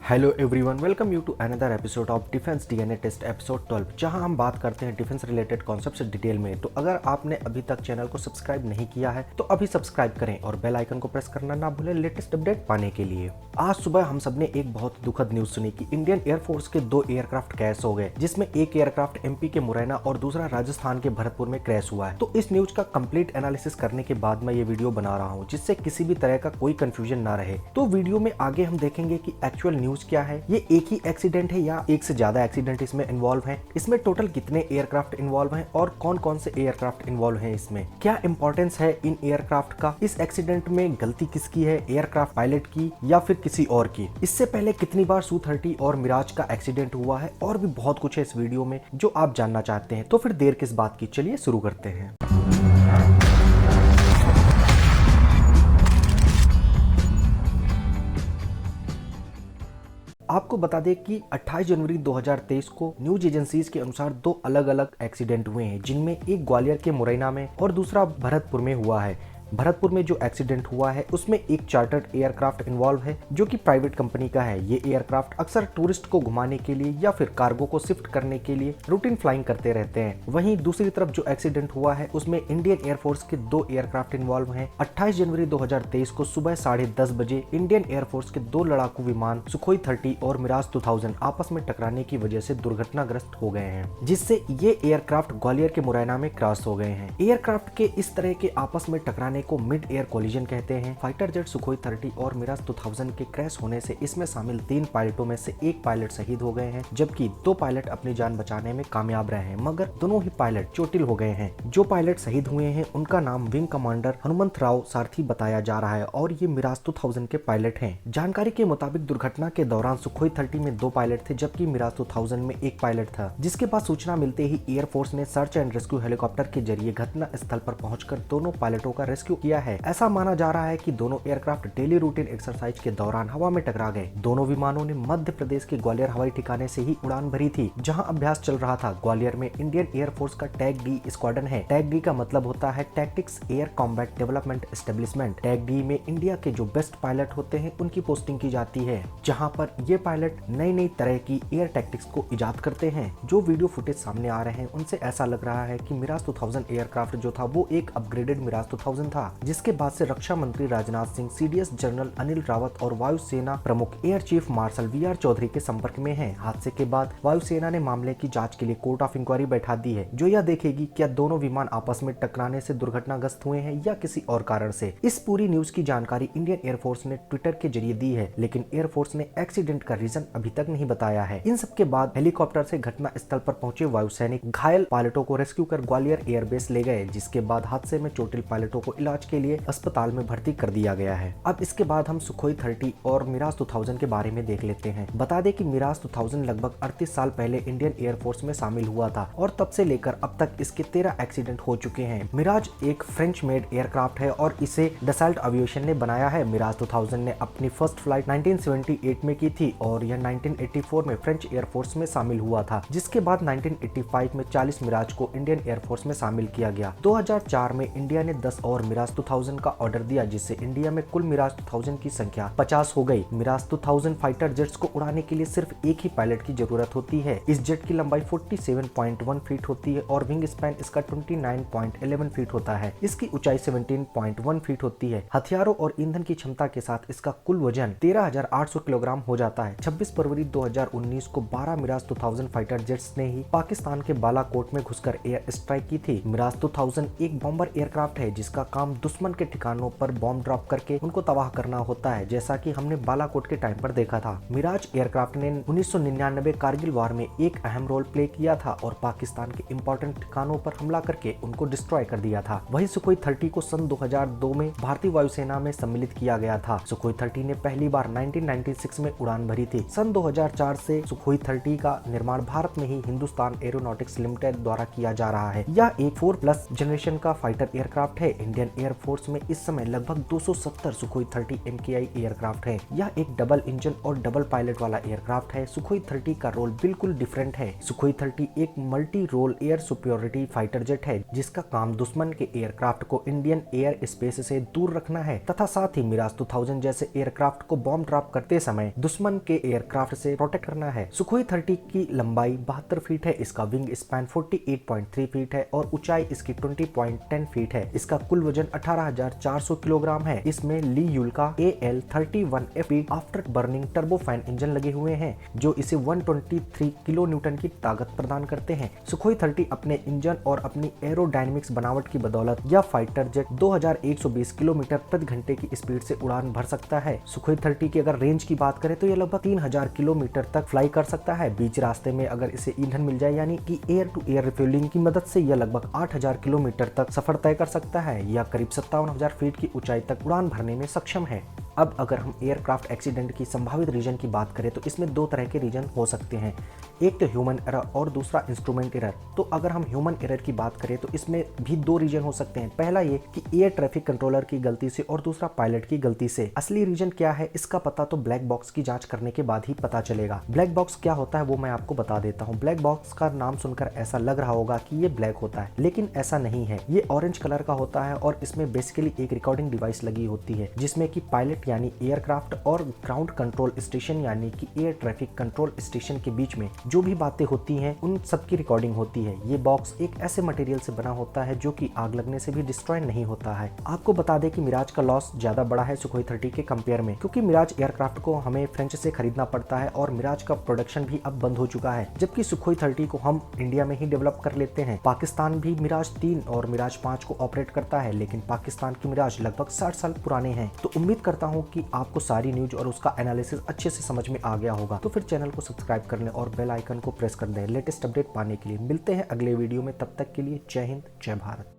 Hello everyone, welcome you to another episode of defence DNA test episode 12, जहां हम बात करते हैं डिफेंस रिलेटेड कॉन्सेप्ट्स डिटेल में। तो अगर आपने अभी तक चैनल को सब्सक्राइब नहीं किया है तो अभी सब्सक्राइब करें और बेल आइकन को प्रेस करना ना भूलें लेटेस्ट अपडेट पाने के लिए। आज सुबह हम सबने एक बहुत दुखद न्यूज सुनी कि इंडियन एयरफोर्स के 2 एयरक्राफ्ट क्रैश हो गए, जिसमें एक एयरक्राफ्ट एमपी के मुरैना और दूसरा राजस्थान के भरतपुर में क्रैश हुआ है। तो इस न्यूज का कंप्लीट एनालिसिस करने के बाद मैं ये वीडियो बना रहा हूँ, जिससे किसी भी तरह का कोई कंफ्यूजन ना रहे। तो वीडियो में आगे हम देखेंगे कि एक्चुअल न्यूज क्या है, ये एक ही एक्सीडेंट है या एक से ज्यादा एक्सीडेंट इसमें इन्वॉल्व हैं, इसमें टोटल कितने एयरक्राफ्ट इन्वॉल्व हैं और कौन कौन से एयरक्राफ्ट इन्वॉल्व हैं, इसमें क्या इंपॉर्टेंस है इन एयरक्राफ्ट का, इस एक्सीडेंट में गलती किसकी है, एयरक्राफ्ट पायलट की या फिर किसी और की, इससे पहले कितनी बार सू-30 और मिराज का एक्सीडेंट हुआ है, और भी बहुत कुछ है इस वीडियो में जो आप जानना चाहते हैं। तो फिर देर किस बात की, चलिए शुरू करते हैं। आपको बता दें कि 28 जनवरी 2023 को न्यूज एजेंसीज के अनुसार 2 अलग अलग एक्सीडेंट हुए हैं, जिनमें एक ग्वालियर के मुरैना में और दूसरा भरतपुर में हुआ है। भरतपुर में जो एक्सीडेंट हुआ है उसमें एक चार्टर्ड एयरक्राफ्ट इन्वॉल्व है, जो कि प्राइवेट कंपनी का है। ये एयरक्राफ्ट अक्सर टूरिस्ट को घुमाने के लिए या फिर कार्गो को शिफ्ट करने के लिए रूटीन फ्लाइंग करते रहते हैं। वहीं दूसरी तरफ जो एक्सीडेंट हुआ है उसमें इंडियन एयरफोर्स के 2 एयरक्राफ्ट इन्वॉल्व हैं। 28 जनवरी 2023 को सुबह 10:30 बजे इंडियन एयरफोर्स के 2 लड़ाकू विमान सुखोई 30 और मिराज 2000 आपस में टकराने की वजह से दुर्घटनाग्रस्त हो गए हैं, जिससे ये एयरक्राफ्ट ग्वालियर के मुरैना में क्रैश हो गए हैं। एयरक्राफ्ट के इस तरह के आपस में टकराने को मिड एयर कोलिजन कहते हैं। फाइटर जेट सुखोई 30 और मिराज 2000 के क्रैश होने से इसमें शामिल 3 पायलटों में से एक पायलट शहीद हो गए हैं, जबकि 2 पायलट अपनी जान बचाने में कामयाब रहे हैं, मगर दोनों ही पायलट चोटिल हो गए हैं। जो पायलट शहीद हुए हैं उनका नाम विंग कमांडर हनुमंत राव सारथी बताया जा रहा है और ये मिराज 2000 के पायलट हैं। जानकारी के मुताबिक दुर्घटना के दौरान सुखोई 30 में 2 पायलट थे, जबकि मिराज 2000 में 1 पायलट था, जिसके बाद सूचना मिलते ही एयरफोर्स ने सर्च एंड रेस्क्यू हेलीकॉप्टर के जरिए घटना स्थल पर पहुंचकर दोनों पायलटों का रेस्क्यू किया है। ऐसा माना जा रहा है कि दोनों एयरक्राफ्ट डेली रूटीन एक्सरसाइज के दौरान हवा में टकरा गए। दोनों विमानों ने मध्य प्रदेश के ग्वालियर हवाई ठिकाने से ही उड़ान भरी थी, जहां अभ्यास चल रहा था। ग्वालियर में इंडियन एयरफोर्स का टैग डी स्क्वाड्रन है। टैग डी का मतलब होता है tactics air combat development establishment. Tag D में इंडिया के जो बेस्ट पायलट होते हैं उनकी पोस्टिंग की जाती है, जहां पर ये पायलट नई नई तरह की एयर टैक्टिक्स को इजाद करते हैं। जो वीडियो फुटेज सामने आ रहे हैं उनसे ऐसा लग रहा है कि मिराज 2000 एयरक्राफ्ट जो था वो एक अपग्रेडेड मिराज 2000 था, जिसके बाद से रक्षा मंत्री राजनाथ सिंह, सीडीएस जनरल अनिल रावत और वायुसेना प्रमुख air chief marshal VR Chaudhary के संपर्क में हैं। हादसे के बाद वायुसेना ने मामले की जांच के लिए कोर्ट ऑफ इंक्वायरी बैठा दी है, जो यह देखेगी क्या दोनों विमान आपस में टकराने से दुर्घटनाग्रस्त हुए हैं या किसी और कारण से। इस पूरी न्यूज की जानकारी इंडियन एयरफोर्स ने ट्विटर के जरिए दी है, लेकिन एयरफोर्स ने एक्सीडेंट का रीजन अभी तक नहीं बताया है। इन सब के बाद हेलीकॉप्टर से घटना स्थल पर पहुंचे वायुसैनिक घायल पायलटों को रेस्क्यू कर ग्वालियर एयरबेस ले गए, जिसके बाद हादसे में चोटिल पायलटों को इलाज के लिए अस्पताल में भर्ती कर दिया गया है। अब इसके बाद हम सुखोई 30 और मिराज 2000 के बारे में देख लेते हैं। बता दें कि मिराज 2000 लगभग 38 साल पहले इंडियन एयरफोर्स में शामिल हुआ था और तब से लेकर अब तक इसके 13 एक्सीडेंट हो चुके हैं। मिराज एक फ्रेंच मेड एयरक्राफ्ट है और इसे डसल्ट एविएशन ने बनाया है। मिराज 2000 ने अपनी फर्स्ट फ्लाइट 1978 में की थी और यह 1984 में फ्रेंच एयरफोर्स में शामिल हुआ था, जिसके बाद 1985 में 40 मिराज को इंडियन एयरफोर्स में शामिल किया गया। 2004 में इंडिया ने 10 और मिराज 2000 का ऑर्डर दिया, जिससे इंडिया में कुल मिराज 2000 की संख्या 50 हो गई। मिराज 2000 फाइटर जेट्स को उड़ाने के लिए सिर्फ एक ही पायलट की जरूरत होती है। इस जेट की लंबाई 47.1 फीट होती है और विंग स्पैन इसका 29.11 फीट होता है। इसकी ऊंचाई 17.1 फीट होती है। हथियारों और ईंधन की क्षमता के साथ इसका कुल वजन 13,800 किलोग्राम हो जाता है। 26 फरवरी 2019 को 12 मिराज 2000 फाइटर जेट्स ने ही पाकिस्तान के बालाकोट में घुसकर एयर स्ट्राइक की थी। मिराज 2000 एक बॉम्बर एयरक्राफ्ट है, जिसका काम दुश्मन के ठिकानों पर बॉम्ब ड्रॉप करके उनको तबाह करना होता है, जैसा कि हमने बालाकोट के टाइम पर देखा था। मिराज एयरक्राफ्ट ने 1999 कारगिल वार में एक अहम रोल प्ले किया था और पाकिस्तान के इंपॉर्टेंट ठिकानों पर हमला करके उनको डिस्ट्रॉय कर दिया था। वहीं सुखोई 30 को सन 2002 में भारतीय वायुसेना में सम्मिलित किया गया था। सुखोई 30 ने पहली बार 1996 में उड़ान भरी थी। सन 2004 से सुखोई 30 का निर्माण भारत में ही हिंदुस्तान एरोनॉटिक्स लिमिटेड द्वारा किया जा रहा है। यह एक 4+ जनरेशन का फाइटर एयरक्राफ्ट है। इंडियन एयरफोर्स में इस समय लगभग 270 सुखोई 30 MKI एयरक्राफ्ट हैं। यह एक डबल इंजन और डबल पायलट वाला एयरक्राफ्ट है। सुखोई 30 का रोल बिल्कुल डिफरेंट है। सुखोई 30 एक multi role air superiority fighter jet है जिसका काम दुश्मन के एयरक्राफ्ट को इंडियन एयर स्पेस से दूर रखना है तथा साथ ही मिराज 2000 जैसे एयरक्राफ्ट को बॉम्ब ड्रॉप करते समय दुश्मन के एयरक्राफ्ट से प्रोटेक्ट करना है। सुखोई 30 की लंबाई 72 फीट है, इसका विंग स्पैन 48.3 फीट है और ऊंचाई इसकी 20.10 फीट है। इसका कुल वजन 18,400 किलोग्राम है। इसमें ली यूल का AL31F after burning turbofan engine लगे हुए हैं जो इसे 123 किलो न्यूटन की ताकत प्रदान करते हैं। सुखोई 30 अपने इंजन और अपनी एरोडायनेमिक्स बनावट की बदौलत यह फाइटर जेट 2120 किलोमीटर प्रति घंटे की स्पीड से उड़ान भर सकता है। सुखोई 30 की अगर रेंज की बात करें तो यह लगभग 3000 किलोमीटर तक फ्लाई कर सकता है। बीच रास्ते में अगर इसे ईंधन मिल जाए यानी कि एयर टू एयर रिफ्यूलिंग की मदद से यह लगभग 8000 किलोमीटर तक सफर तय कर सकता है। यह करीब 57,000 फीट की ऊंचाई तक उड़ान भरने में सक्षम है। अब अगर हम एयरक्राफ्ट एक्सीडेंट की संभावित रीजन की बात करें तो इसमें दो तरह के रीजन हो सकते हैं, एक तो ह्यूमन एरर और दूसरा इंस्ट्रूमेंट एरर। तो अगर हम ह्यूमन एरर की बात करें तो इसमें भी दो रीजन हो सकते हैं, पहला ये कि एयर ट्रैफिक कंट्रोलर की गलती से और दूसरा पायलट की गलती से। असली रीजन क्या है इसका पता तो ब्लैक बॉक्स की जांच करने के बाद ही पता चलेगा। ब्लैक बॉक्स क्या होता है वो मैं आपको बता देता हूँ। ब्लैक बॉक्स का नाम सुनकर ऐसा लग रहा होगा कि ये ब्लैक होता है, लेकिन ऐसा नहीं है। ये ऑरेंज कलर का होता है और इसमें बेसिकली एक रिकॉर्डिंग डिवाइस लगी होती है जिसमें कि पायलट यानी एयरक्राफ्ट और ग्राउंड कंट्रोल स्टेशन यानी कि एयर ट्रैफिक कंट्रोल स्टेशन के बीच में जो भी बातें होती हैं उन सब की रिकॉर्डिंग होती है। ये बॉक्स एक ऐसे मटेरियल से बना होता है जो कि आग लगने से भी डिस्ट्रॉय नहीं होता है। आपको बता दें कि मिराज का लॉस ज्यादा बड़ा है सुखोई 30 के कंपेयर में, क्योंकि मिराज एयरक्राफ्ट को हमें फ्रेंच से खरीदना पड़ता है और मिराज का प्रोडक्शन भी अब बंद हो चुका है, जबकि सुखोई 30 को हम इंडिया में ही डेवलप कर लेते हैं। पाकिस्तान भी मिराज 3 और मिराज 5 को ऑपरेट करता है, लेकिन पाकिस्तान की मिराज लगभग 60 साल पुराने हैं। तो उम्मीद करता हूँ कि आपको सारी न्यूज और उसका एनालिसिस अच्छे से समझ में आ गया होगा। तो फिर चैनल को सब्सक्राइब कर लें और बेल आइकन को प्रेस कर दें लेटेस्ट अपडेट पाने के लिए। मिलते हैं अगले वीडियो में, तब तक के लिए जय हिंद जय भारत।